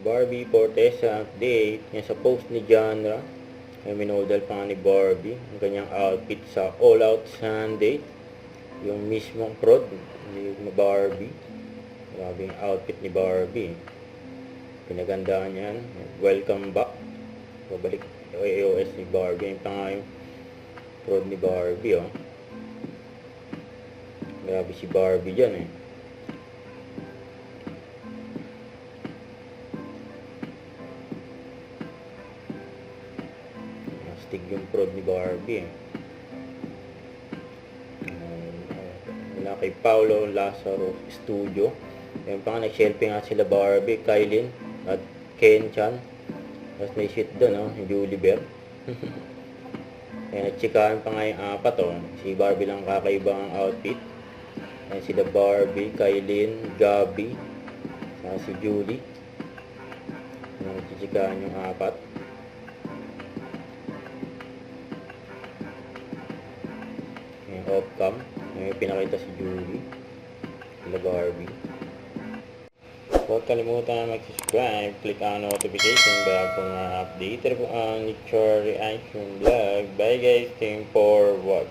Barbie Fortesa update. Yan sa post ni Genre. Ay minodal pa nga ni Barbie. Ang kanyang outfit sa All Out Sunday. Yung mismong prod ni Barbie. Grabe yung outfit ni Barbie. Pinagandaan yan. Welcome back. Babalik yung AOS ni Barbie. Yung pa nga yung prod ni Barbie, oh. Grabe si Barbie dyan, eh. Astig yung prod ni Barbie, eh. Mula kay Paolo Lazaro Studio. Yung pa nga, nag-selfie nga sila Barbie, Kylin, at Ken Chan. Tapos may shit doon, oh, yung Julie Bear. Kaya nagtsikahan pa nga yung apat, oh. Si Barbie lang kakaiba ang outfit. Ayan sila Barbie, Kylin, Gabi, si Julie. Nagtsikahan yung apat. Yung off-cam. Yung pinakita si Julie. Sila Barbie. Huwag kalimutan na mag-subscribe, click ang notification bell kung update po ang Nick Reaction Vlog. Bye guys, team for what?